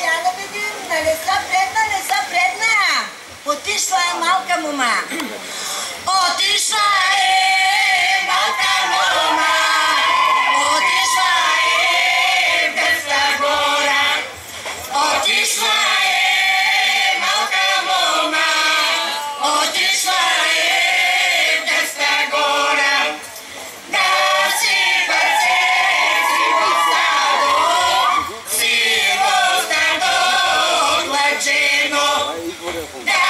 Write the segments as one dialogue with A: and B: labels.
A: я да видим, нали са предна, не са предна. Отишла е малка мома. Отишла е малка мома. Отишла е в гъста гора. Отишла е малка мома. Отишла е в гъста гора. Да си пасе сиво стадо, сиво стадо отлъчено. Да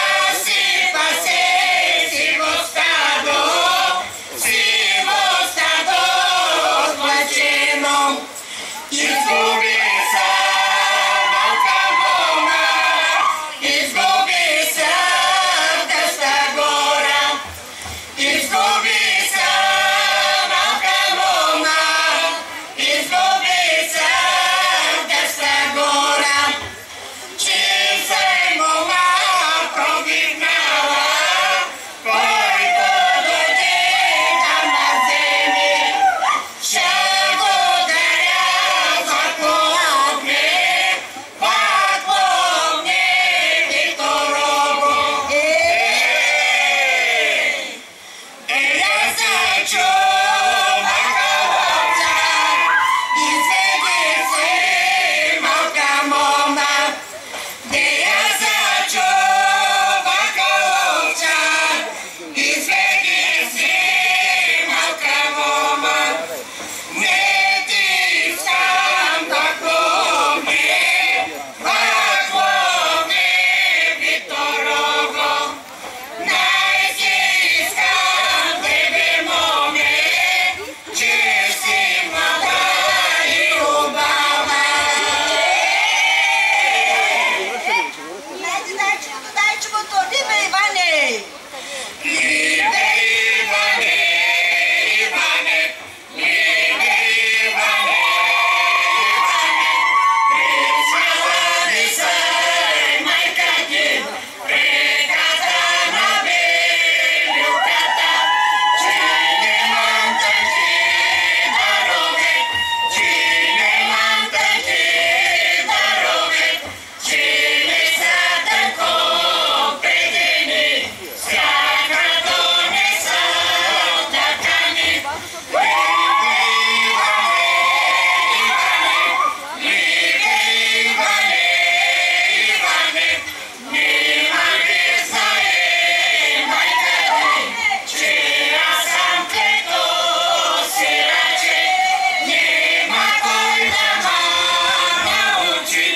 A: си пасе сиво стадо, сиво стадо отлъчено. Изгуби се малка мома, изгуби се в гъста гора. Изгуби се малка мома, изгуби се в гъста гора. Чи се мома провигнала, който дойде там на земи. Ще го даря златно огне, златно огне, Викторово. Я се чува коловца, изведи се малка мома. Я се чува коловца, изведи се малка мома. Не ти искам златно огне, златно огне, Викторово. Най си искам тебе, моме, че си млада и хубава. Дай чубото, либе Иване! Либе Иване, Иване, либе Иване, Иване. Присмала ли се майка ти, преката на белюката, че немам тънки дарове, че немам тънки дарове, че не са тънко предени, всякато не са такани. Либе Иване, Иване, либе Иване, Иване, нима не знае майка ти, че аз съм клето сираче. Нема кой да ма научи,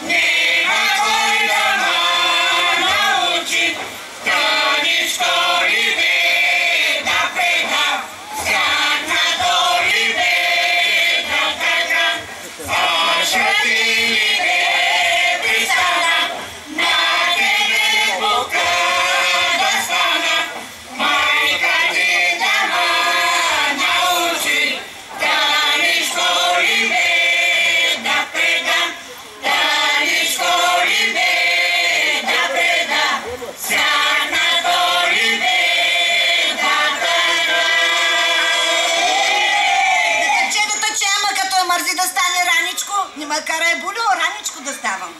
A: нема кой да ма научи. Таничко ли бе да предам, всякато ли бе да така. Ваша ти ли бе пристана, на тебе бука да стана. Майка ти да ма научи, таничко ли бе да предам, таничко ли бе да предам, всякато ли бе да така. Дечетата, че ама като е мързи да стане раничко, не ма карай булю, раничко да ставам.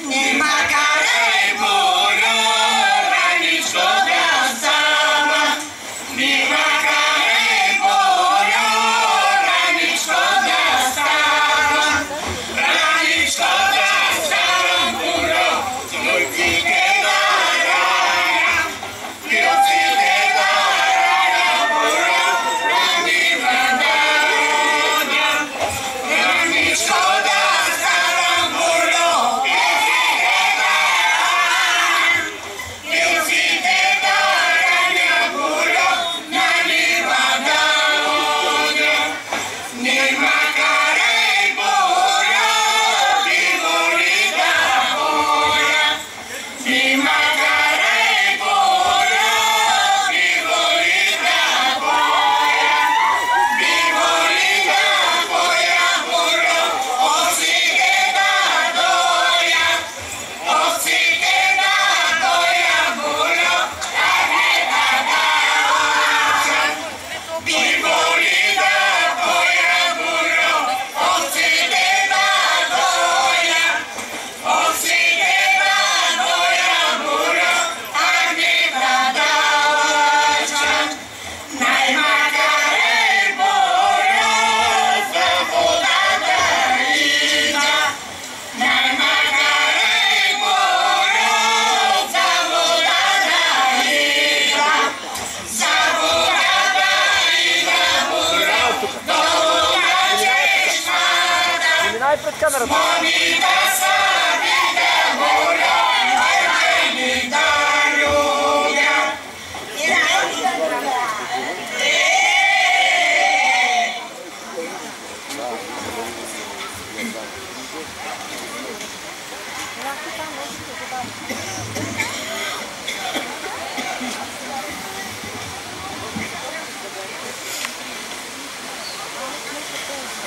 A: Не ма карай булю, раничко да ставам. Не ма карай булю, раничко да ставам. Раничко да ставам, булю, ключите да раня, ключите да раня, булю, рани раня. Раничко да ставам, булю,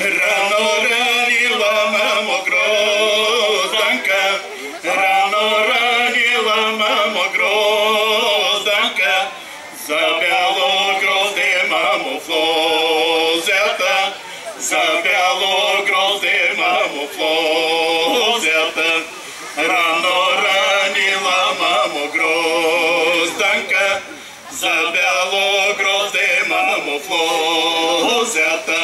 B: Rano ranila mamo Grozdanka, rano ranila mamo Grozdanka, za belo grozde mamo Flozeta, za belo grozde mamo Flozeta, rano ranila mamo Grozdanka, za belo grozde mamo Flozeta.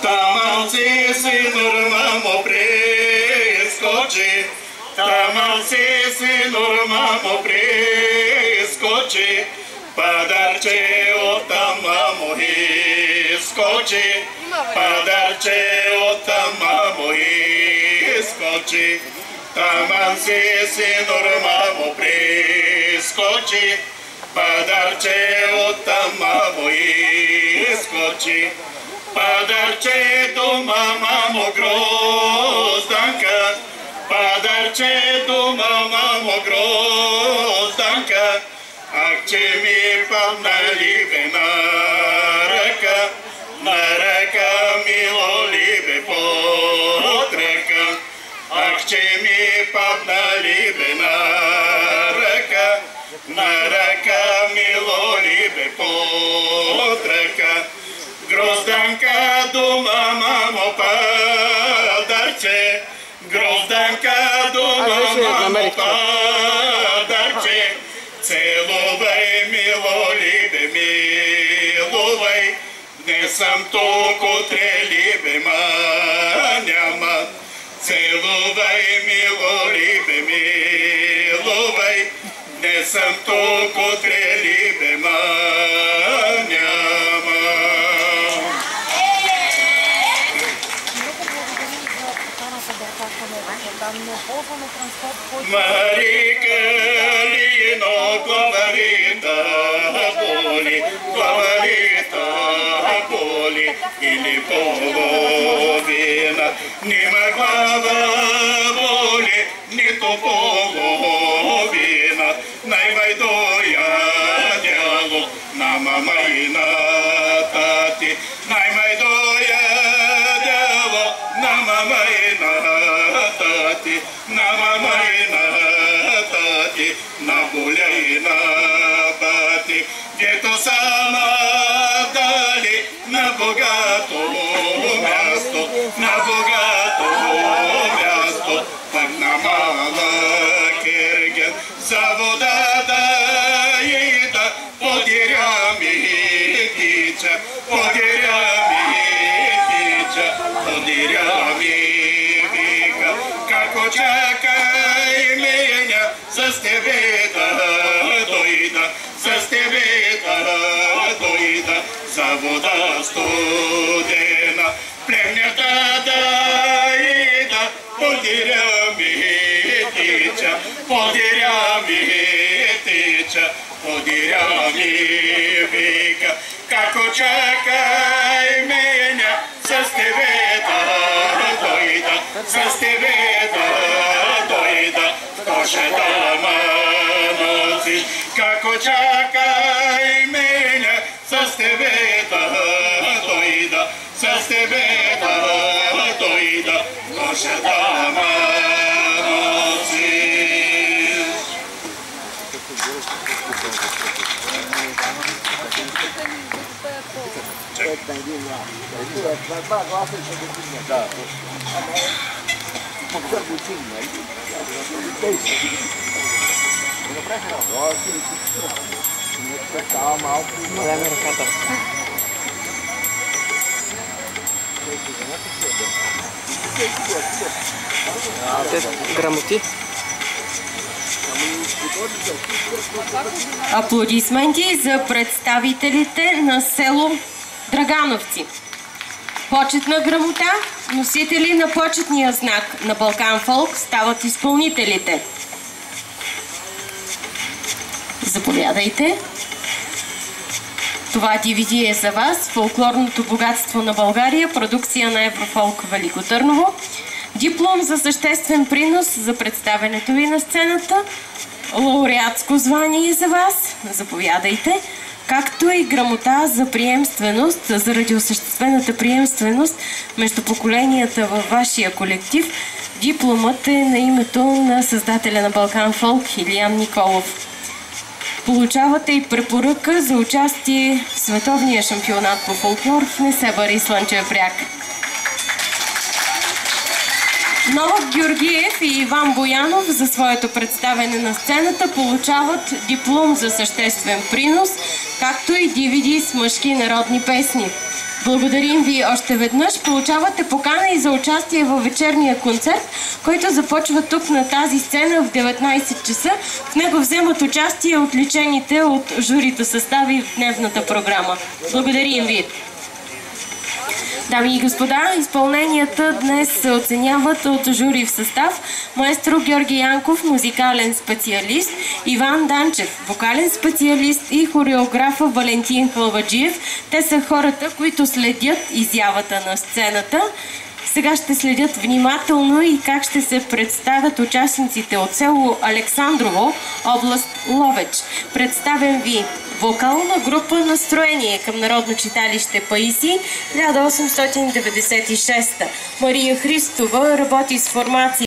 B: Tamalci sinur mamo preskoči, tamalci sinur mamo preskoči, padarče od tam mamo iskoči, padarče od tam mamo iskoči, tamalci sinur mamo preskoči, padarče od tam mamo iskoči. Padarče doma mamo Grozdanka, padarče doma mamo Grozdanka, ak će mi padna libe na raka milo libe potreka, ak će mi padna libe na raka milo libe potreka. Grozdanka doma mamo padarče, Grozdanka doma mamo padarče, celovaj milo libe milovaj, ne sam toliko tre libe manjama, celovaj milo libe milovaj, ne sam toliko tre libe manjama. Marika lino glavarita boli ili polovina, nima glava boli, ni to polovina, najmaj dojadjalo na mama i na tati, najmaj dojadjalo na mama i na tati, na mama i na tati, na bulja i na bati, gdje to sama dali na bogato mjesto, na bogato mjesto, pak na mala kergen, zavoda da jeda, podjerja mi kića, podjerja mi kića, podjerja mi vika, kako čakaj menja, za stebe da dojda, za stebe da dojda, za voda studena, plemnjata da jeda, podjerja mi kića, podjerja mi tića, podjerja mi vika, kako čakaj menja, za stebe da dojda, za stebe da dojda, koše dama noci, kako čakaj menja, za stebe da dojda, za stebe da dojda, koše dama noci.
C: Грамоти.
D: Аплодисменти за представителите на село Драгановци. Почетна грамота, носители на почетния знак на Балкан Фолк стават изпълнителите. Заповядайте. Това DVD е за вас. Фолклорното богатство на България, продукция на Еврофолк Велико Търново. диплом за съществен принос за представянето ви на сцената, лауреатско звание за вас, заповядайте, както и грамота за приемственост, заради осъществената приемственост между поколенията във вашия колектив. Дипломът е на името на създателя на Балкан Фолк Илиян Николов. Получавате и препоръка за участие в световния шампионат по фолклор в Несебър и Слънчев бряг. Новак Георгиев и Иван Боянов за своето представяне на сцената получават диплом за съществен принос, както и DVD с мъжки народни песни. Благодарим ви още веднъж. Получавате покана и за участие във вечерния концерт, който започва тук на тази сцена в 19 часа. В него вземат участие отличените от журито състави в дневната програма. Благодарим ви. Дами и господа, изпълненията днес се оценяват от жури в състав: маестро Георги Янков, музикален специалист, Иван Данчев, вокален специалист, и хореографа Валентин Халваджиев. Те са хората, които следят изявата на сцената. Сега ще следят внимателно и как ще се представят участниците от село Александрово, област Ловеч. Представям ви вокална група Настроение към Народно читалище Паисий, 1896. Мария Христова работи с формация